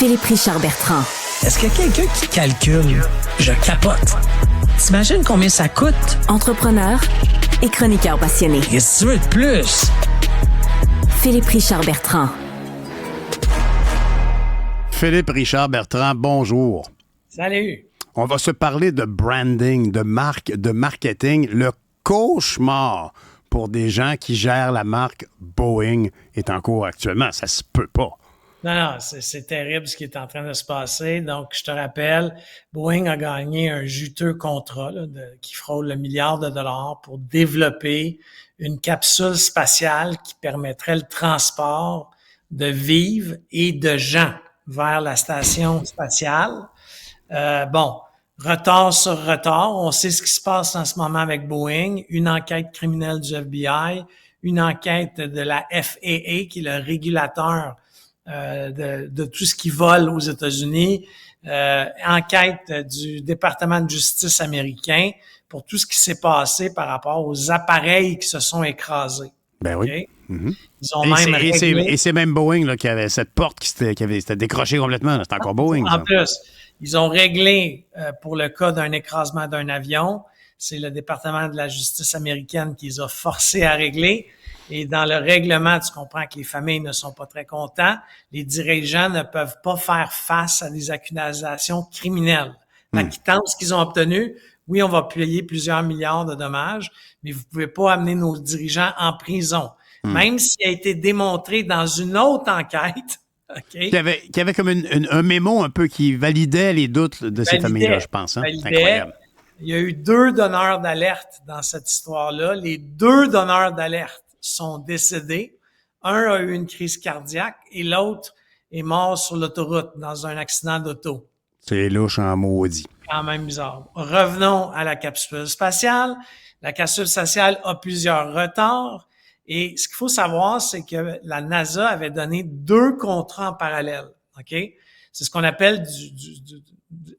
Philippe Richard Bertrand. Est-ce qu'il y a quelqu'un qui calcule? Je capote. T'imagines combien ça coûte? Entrepreneur et chroniqueur passionné. Qu'est-ce que tu veux de plus? Philippe Richard Bertrand. Philippe Richard Bertrand, bonjour. Salut. On va se parler de branding, de marque, de marketing. Le cauchemar pour des gens qui gèrent la marque Boeing est en cours actuellement. Ça se peut pas. Non, c'est terrible ce qui est en train de se passer. Donc, je te rappelle, Boeing a gagné un juteux contrat qui frôle le milliard de dollars pour développer une capsule spatiale qui permettrait le transport de vivres et de gens vers la station spatiale. Retard sur retard. On sait ce qui se passe en ce moment avec Boeing. Une enquête criminelle du FBI, une enquête de la FAA, qui est le régulateur de tout ce qui vole aux États-Unis, enquête du département de justice américain pour tout ce qui s'est passé par rapport aux appareils qui se sont écrasés. Ben oui. Okay? Mm-hmm. Ils ont même réglé... Et c'est même Boeing là, qui avait cette porte qui s'était décrochée complètement. C'est encore Boeing. En plus, ils ont réglé pour le cas d'un écrasement d'un avion. C'est le département de la justice américaine qui les a forcés à régler. Et dans le règlement, tu comprends que les familles ne sont pas très contents. Les dirigeants ne peuvent pas faire face à des accusations criminelles. La quittance qu'ils ont obtenue, oui, on va payer plusieurs milliards de dommages, mais vous pouvez pas amener nos dirigeants en prison. Même s'il a été démontré dans une autre enquête, okay, qu'il y avait comme un mémo un peu qui validait les doutes de ces familles-là, je pense. Hein? Incroyable. Il y a eu 2 donneurs d'alerte dans cette histoire-là. Les 2 donneurs d'alerte sont décédés. Un a eu une crise cardiaque et l'autre est mort sur l'autoroute dans un accident d'auto. C'est louche en maudit. Quand même bizarre. Revenons à la capsule spatiale. La capsule spatiale a plusieurs retards et ce qu'il faut savoir, c'est que la NASA avait donné 2 contrats en parallèle. OK? C'est ce qu'on appelle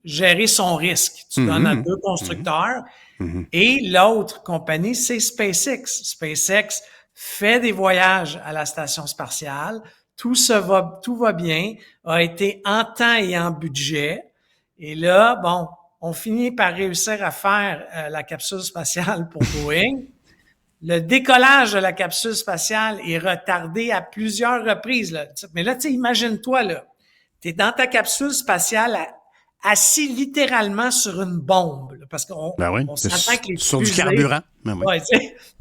gérer son risque. Tu donnes à 2 constructeurs et l'autre compagnie, c'est SpaceX. SpaceX fait des voyages à la station spatiale. Tout va bien, a été en temps et en budget. Et là, on finit par réussir à faire la capsule spatiale pour Boeing. Le décollage de la capsule spatiale est retardé à plusieurs reprises. Là. Mais là, tu sais, imagine-toi, là, t'es dans ta capsule spatiale assis littéralement sur une bombe. Là, parce qu'on on s'entend que les sur fusées, du carburant. Ouais,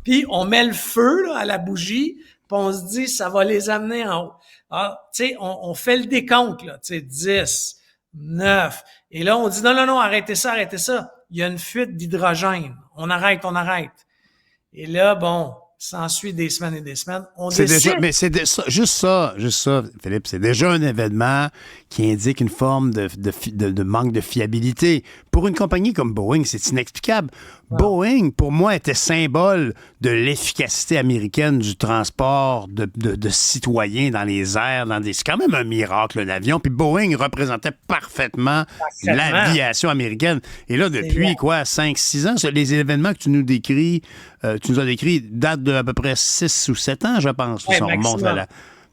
puis on met le feu là, à la bougie, puis on se dit ça va les amener en haut. Ah, tu sais, on fait le décompte là, tu sais, 10, 9. Et là, on dit non, arrêtez ça. Il y a une fuite d'hydrogène. On arrête. Et là, s'ensuit des semaines et des semaines. Juste ça, Philippe, c'est déjà un événement qui indique une forme de manque de fiabilité. Pour une compagnie comme Boeing, c'est inexplicable. Boeing, pour moi, était symbole de l'efficacité américaine du transport de citoyens dans les airs. C'est quand même un miracle, l'avion. Puis Boeing représentait parfaitement l'aviation américaine. Et là, depuis 5-6 ans, les événements que tu nous as décrits datent d'à peu près 6 ou 7 ans, je pense. Ouais, on remonte à la...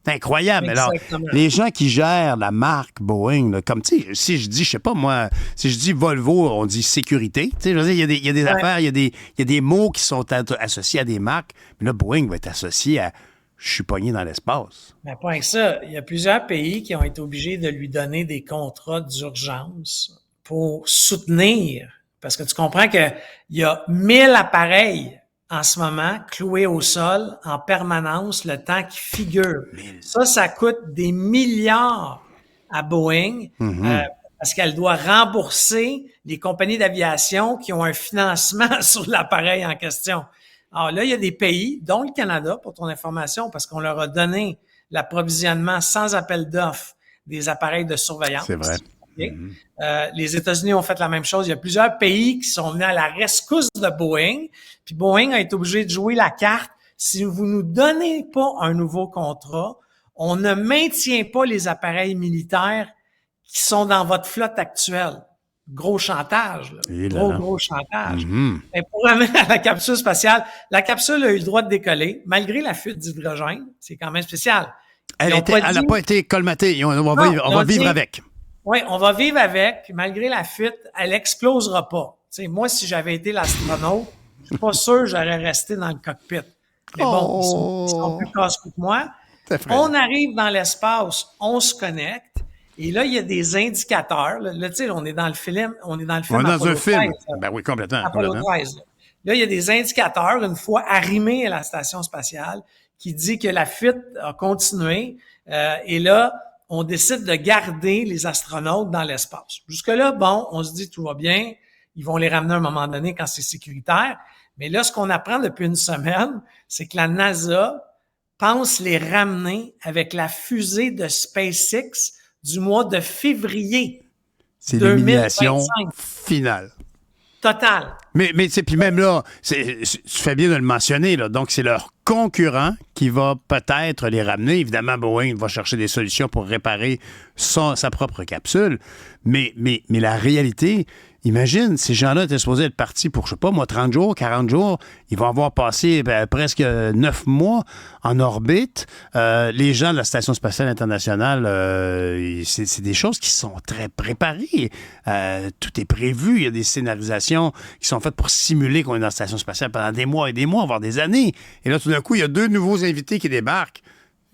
C'est incroyable. Exactement. Alors, les gens qui gèrent la marque Boeing, là, comme, tu sais, si je dis, je sais pas moi, si je dis Volvo, on dit sécurité. Tu sais, je veux dire, il y a des affaires, il y a des mots qui sont associés à des marques. Mais là, Boeing va être associé à je suis pogné dans l'espace. Mais pas avec ça. Il y a plusieurs pays qui ont été obligés de lui donner des contrats d'urgence pour soutenir. Parce que tu comprends qu'il y a 1000 appareils en ce moment, cloué au sol en permanence le temps qui figure. Ça coûte des milliards à Boeing parce qu'elle doit rembourser les compagnies d'aviation qui ont un financement sur l'appareil en question. Alors là, il y a des pays, dont le Canada, pour ton information, parce qu'on leur a donné l'approvisionnement sans appel d'offres des appareils de surveillance. C'est vrai. Okay. Les États-Unis ont fait la même chose. Il y a plusieurs pays qui sont venus à la rescousse de Boeing. Puis Boeing a été obligé de jouer la carte. Si vous nous donnez pas un nouveau contrat, on ne maintient pas les appareils militaires qui sont dans votre flotte actuelle. Gros chantage. Là. Gros chantage. Et pour revenir à la capsule spatiale, la capsule a eu le droit de décoller malgré la fuite d'hydrogène. C'est quand même spécial. Elle n'a pas été colmatée. On va vivre avec. Oui, on va vivre avec, puis malgré la fuite, elle explosera pas. Tu sais, moi, si j'avais été l'astronaute, je suis pas sûr que j'aurais resté dans le cockpit. Mais bon, ils sont plus casse-cou que moi. On arrive dans l'espace, on se connecte, et là, il y a des indicateurs. Là, tu sais, on est dans le film. On est dans le film. On est dans Apollo un film. 13, Ben oui, complètement. Apollo 13. Là, il y a des indicateurs, une fois arrimés à la station spatiale, qui dit que la fuite a continué. Et là, on décide de garder les astronautes dans l'espace. Jusque-là, bon, on se dit tout va bien. Ils vont les ramener à un moment donné quand c'est sécuritaire. Mais là, ce qu'on apprend depuis une semaine, c'est que la NASA pense les ramener avec la fusée de SpaceX du mois de février. C'est l'humiliation finale. Total. Mais tu sais, puis même là, tu fais bien de le mentionner, là. Donc, c'est leur concurrent qui va peut-être les ramener. Évidemment, Boeing va chercher des solutions pour réparer sa propre capsule. Mais la réalité, imagine, ces gens-là étaient supposés être partis pour, je sais pas, moi, 30 jours, 40 jours. Ils vont avoir passé presque 9 mois en orbite. Les gens de la Station spatiale internationale, c'est des choses qui sont très préparées. Tout est prévu. Il y a des scénarisations qui sont faites pour simuler qu'on est dans la Station spatiale pendant des mois et des mois, voire des années. Et là, tout d'un coup, il y a 2 nouveaux invités qui débarquent.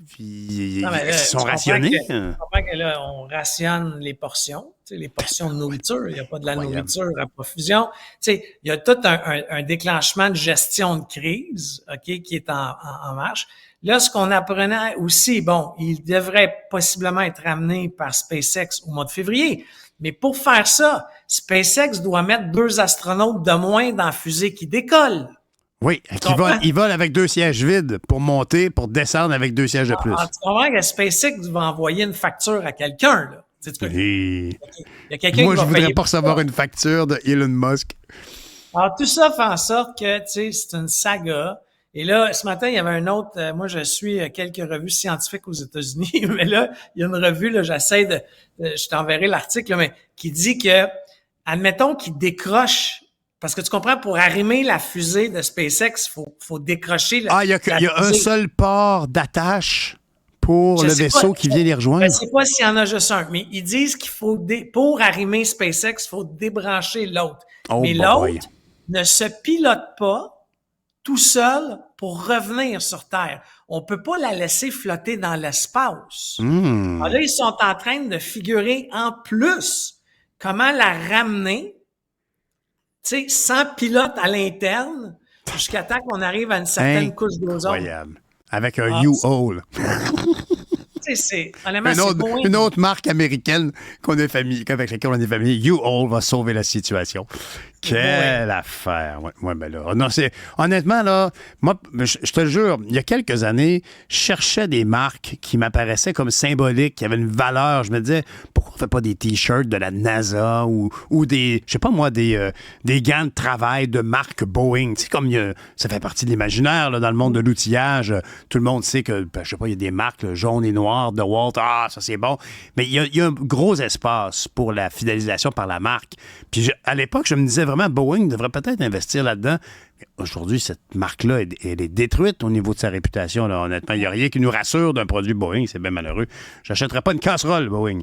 Puis, ils sont rationnés. Je comprends que là, on rationne les portions, tu sais, les portions de nourriture. Il n'y a pas de la nourriture à profusion. Tu sais, il y a tout un déclenchement de gestion de crise, OK, qui est en marche. Là, ce qu'on apprenait aussi, bon, il devrait possiblement être ramené par SpaceX au mois de février. Mais pour faire ça, SpaceX doit mettre 2 astronautes de moins dans la fusée qui décolle. Oui, ils volent avec 2 sièges vides pour monter, pour descendre avec 2 sièges de plus. Tu comprends que SpaceX va envoyer une facture à quelqu'un, là. Oui. Il y a quelqu'un Moi, qui je va voudrais payer pas recevoir une facture de Elon Musk. Alors, tout ça fait en sorte que, tu sais, c'est une saga. Et là, ce matin, il y avait un autre, moi, je suis quelques revues scientifiques aux États-Unis, mais là, il y a une revue, là, je t'enverrai l'article, là, mais qui dit que, admettons qu'il décroche. Parce que tu comprends, pour arrimer la fusée de SpaceX, faut décrocher la il y a un seul port d'attache pour le vaisseau qui vient les rejoindre. Je ne sais pas s'il y en a juste un, mais ils disent qu'il faut, pour arrimer SpaceX, il faut débrancher l'autre. Mais l'autre ne se pilote pas tout seul pour revenir sur Terre. On peut pas la laisser flotter dans l'espace. Alors là, ils sont en train de figurer en plus comment la ramener, tu sais, sans pilote à l'interne, jusqu'à temps qu'on arrive à une certaine couche d'ozone. Incroyable. Avec un U-Haul. Une autre marque américaine avec laquelle on est familier. U-Haul va sauver la situation. Quelle affaire. Ouais, ben là. Non, honnêtement, là, moi, je te le jure, il y a quelques années, je cherchais des marques qui m'apparaissaient comme symboliques, qui avaient une valeur. Je me disais, pourquoi on fait pas des T-shirts de la NASA ou des, je sais pas moi, des gants de travail de marque Boeing. Tu sais, comme ça fait partie de l'imaginaire, là, dans le monde de l'outillage. Tout le monde sait que, je sais pas, il y a des marques là, jaunes et noires de Walt. Ah, ça c'est bon. Mais il y a un gros espace pour la fidélisation par la marque. Puis à l'époque, je me disais vraiment, Boeing devrait peut-être investir là-dedans. Mais aujourd'hui, cette marque-là, elle est détruite au niveau de sa réputation. Là. Honnêtement, il n'y a rien qui nous rassure d'un produit Boeing. C'est bien malheureux. Je n'achèterais pas une casserole Boeing.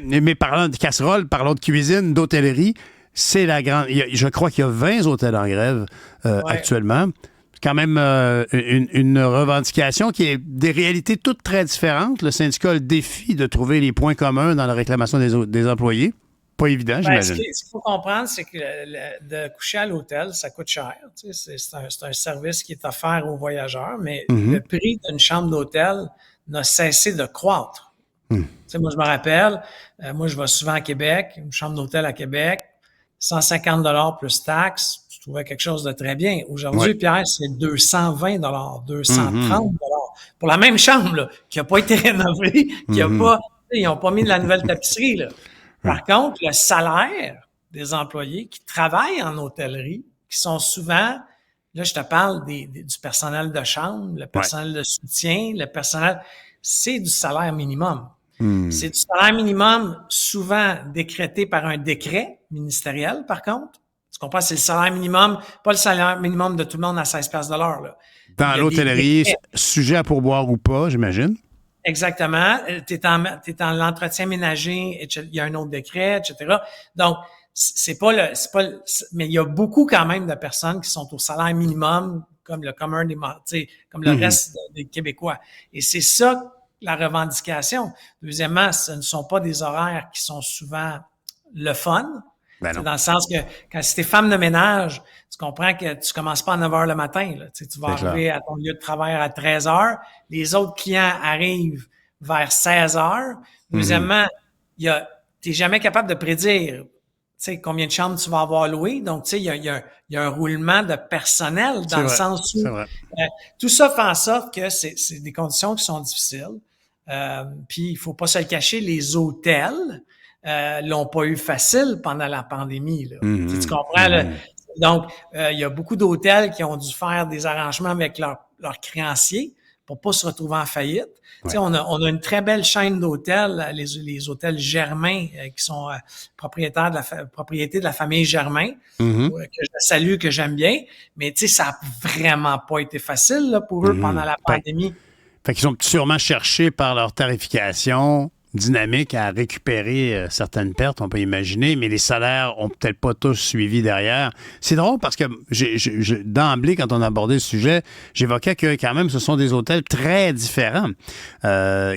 Mais parlant de casserole, parlons de cuisine, d'hôtellerie, c'est la grande... Je crois qu'il y a 20 hôtels en grève actuellement. C'est quand même une revendication qui est des réalités toutes très différentes. Le syndicat a le défi de trouver les points communs dans la réclamation des employés. Pas évident, j'imagine. Ce qu'il faut comprendre, c'est que de coucher à l'hôtel, ça coûte cher. Tu sais, c'est un service qui est offert aux voyageurs, mais le prix d'une chambre d'hôtel n'a cessé de croître. Tu sais, moi, je me rappelle, moi, je vais souvent à Québec, une chambre d'hôtel à Québec, 150 $ plus taxes, je trouvais quelque chose de très bien. Aujourd'hui, Pierre, c'est 220 $, 230 $. Pour la même chambre, là, qui n'a pas été rénovée, qui a pas, ils n'ont pas mis de la nouvelle tapisserie, là. Par contre, le salaire des employés qui travaillent en hôtellerie, qui sont souvent, là, je te parle du personnel de chambre, le personnel de soutien, le personnel, c'est du salaire minimum. C'est du salaire minimum souvent décrété par un décret ministériel, par contre. Tu comprends? C'est le salaire minimum, pas le salaire minimum de tout le monde à 16 $ de l'heure, là. Dans l'hôtellerie, sujet à pourboire ou pas, j'imagine? Exactement. T'es en l'entretien ménager, etc. Il y a un autre décret, etc. Donc, mais il y a beaucoup quand même de personnes qui sont au salaire minimum, comme le commun des, comme le reste des Québécois. Et c'est ça la revendication. Deuxièmement, ce ne sont pas des horaires qui sont souvent le fun. Ben non. Dans le sens que quand si t'es femme de ménage, tu comprends que tu commences pas à 9 heures le matin. Là. Tu vas arriver à ton lieu de travail à 13 heures. Les autres clients arrivent vers 16 heures. Deuxièmement, t'es jamais capable de prédire combien de chambres tu vas avoir louées. Donc, il y a un roulement de personnel dans le sens où tout ça fait en sorte que c'est des conditions qui sont difficiles. Puis, il faut pas se le cacher, les hôtels l'ont pas eu facile pendant la pandémie. Là. Tu comprends? Là? Donc, il y a beaucoup d'hôtels qui ont dû faire des arrangements avec leurs créanciers pour pas se retrouver en faillite. Ouais. On a une très belle chaîne d'hôtels, les hôtels Germain, qui sont propriété de la famille Germain, que je salue, que j'aime bien. Mais ça a vraiment pas été facile là, pour eux pendant la pandémie. Fait qu'ils ont sûrement cherché par leur tarification dynamique à récupérer certaines pertes, on peut imaginer, mais les salaires ont peut-être pas tous suivi derrière. C'est drôle parce que d'emblée, quand on a abordé le sujet, j'évoquais que quand même, ce sont des hôtels très différents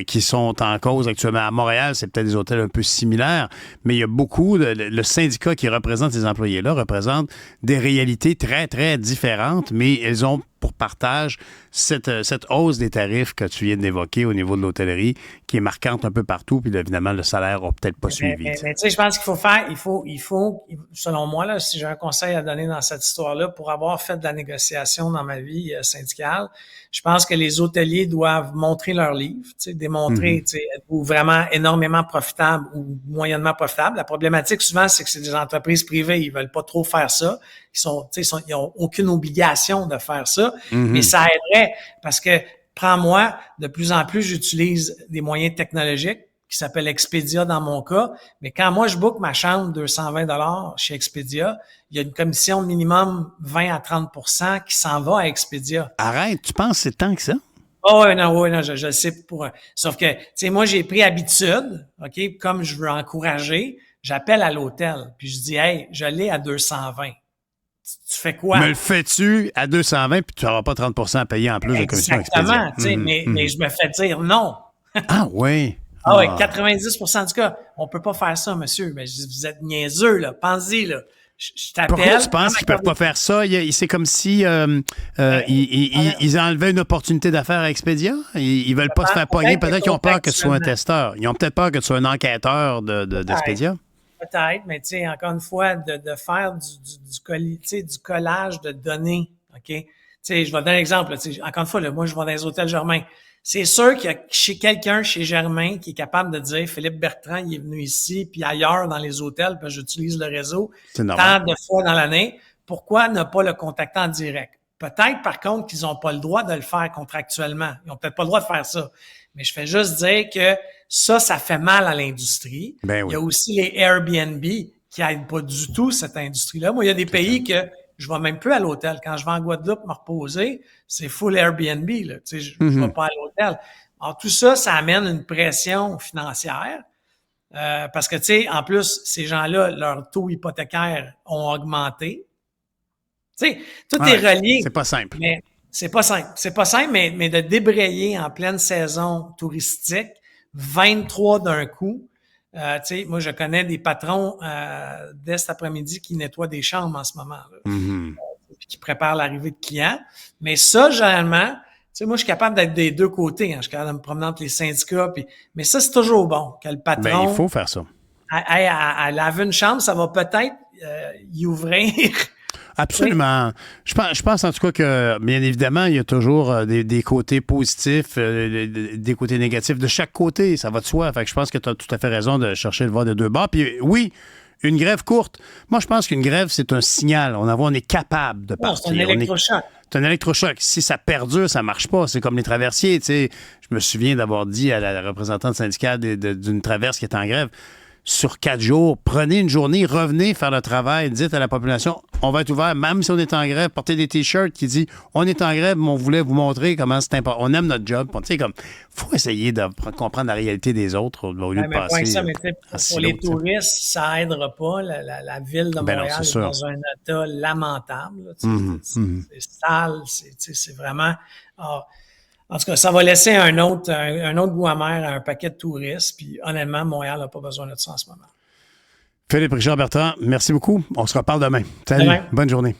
qui sont en cause actuellement. À Montréal, c'est peut-être des hôtels un peu similaires, mais il y a beaucoup, le syndicat qui représente ces employés-là représente des réalités très, très différentes, mais elles ont pour partage cette hausse des tarifs que tu viens d'évoquer au niveau de l'hôtellerie qui est marquante un peu partout, puis là, évidemment, le salaire n'a peut-être pas suivi. Mais tu sais, je pense qu'il faut, selon moi, là, si j'ai un conseil à donner dans cette histoire-là, pour avoir fait de la négociation dans ma vie syndicale, je pense que les hôteliers doivent montrer leur livre, démontrer, êtes-vous vraiment énormément profitable ou moyennement profitable. La problématique, souvent, c'est que c'est des entreprises privées, ils veulent pas trop faire ça. Ils n'ont aucune obligation de faire ça, mais ça aiderait parce que, prends-moi, de plus en plus, j'utilise des moyens technologiques qui s'appellent Expedia dans mon cas, mais quand moi, je book ma chambre 220 $ chez Expedia, il y a une commission minimum 20 à 30 % qui s'en va à Expedia. Arrête, tu penses que c'est tant que ça? Oh, non, je le sais sauf que, tu sais, moi, j'ai pris habitude, OK, comme je veux encourager, j'appelle à l'hôtel, puis je dis, hey, je l'ai à 220. Tu fais quoi? Me le fais-tu à 220 puis tu n'auras pas 30 % à payer en plus de commission Expedia? Exactement, mais je me fais dire non. Ah oui? Ah oui, 90% du cas, on peut pas faire ça, monsieur. Mais je dis, vous êtes niaiseux, là. Pensez-y, là. Je t'appelle. Pourquoi tu penses qu'ils peuvent pas faire ça? C'est comme si ils enlevaient une opportunité d'affaires à Expedia. Ils veulent pas se faire pogner. Peut-être qu'ils ont peur que tu sois un testeur. Ils ont peut-être peur que tu sois un enquêteur d'Expedia. Peut-être, mais tu sais, encore une fois, de faire du collage de données, OK? Tu sais, je vais donner un exemple. Encore une fois, là, moi, je vais dans les hôtels Germain. C'est sûr qu'il y a quelqu'un chez Germain qui est capable de dire Philippe Bertrand, il est venu ici, puis ailleurs dans les hôtels, parce que j'utilise le réseau tant de fois dans l'année. Pourquoi ne pas le contacter en direct? Peut-être, par contre, qu'ils n'ont pas le droit de le faire contractuellement. Ils n'ont peut-être pas le droit de faire ça. Mais je fais juste dire que ça fait mal à l'industrie. Ben oui. Il y a aussi les Airbnb qui aident pas du tout cette industrie-là. Moi, il y a des pays que je vais même plus à l'hôtel. Quand je vais en Guadeloupe me reposer, c'est full Airbnb, là. Tu sais, je vais pas à l'hôtel. Alors, tout ça, ça amène une pression financière. Parce que, tu sais, en plus, ces gens-là, leur taux hypothécaire ont augmenté. Tu sais, tout est relié. C'est pas simple. Mais c'est pas simple. C'est pas simple, mais de débrayer en pleine saison touristique, 23 d'un coup. Tu sais, moi, je connais des patrons dès cet après-midi qui nettoient des chambres en ce moment, là, puis qui préparent l'arrivée de clients. Mais ça, généralement, tu sais, moi, je suis capable d'être des deux côtés. Hein, je suis capable de me promener entre les syndicats. Mais ça, c'est toujours bon que le patron... Ben, il faut faire ça. À laver une chambre, ça va peut-être y ouvrir... Absolument. Je pense en tout cas que, bien évidemment, il y a toujours des côtés positifs, des côtés négatifs de chaque côté. Ça va de soi. Fait que je pense que tu as tout à fait raison de chercher le voir de deux bords. Puis oui, une grève courte. Moi, je pense qu'une grève, c'est un signal. On est capable de partir. C'est un électrochoc. C'est un électrochoc. Si ça perdure, ça marche pas. C'est comme les traversiers. Tu sais, je me souviens d'avoir dit à la représentante syndicale d'une traverse qui était en grève, sur 4 jours. Prenez une journée, revenez faire le travail, dites à la population, on va être ouvert, même si on est en grève, portez des T-shirts qui disent, on est en grève, mais on voulait vous montrer comment c'est important. On aime notre job. Tu sais, comme, faut essayer de comprendre la réalité des autres au lieu de passer. Pour les touristes, ça aidera pas. La ville de Montréal est dans un état lamentable. C'est sale, c'est vraiment... en tout cas, ça va laisser un autre goût amer à un paquet de touristes. Puis honnêtement, Montréal n'a pas besoin de ça en ce moment. Philippe Richard Bertrand, merci beaucoup. On se reparle demain. Salut. Bonne journée.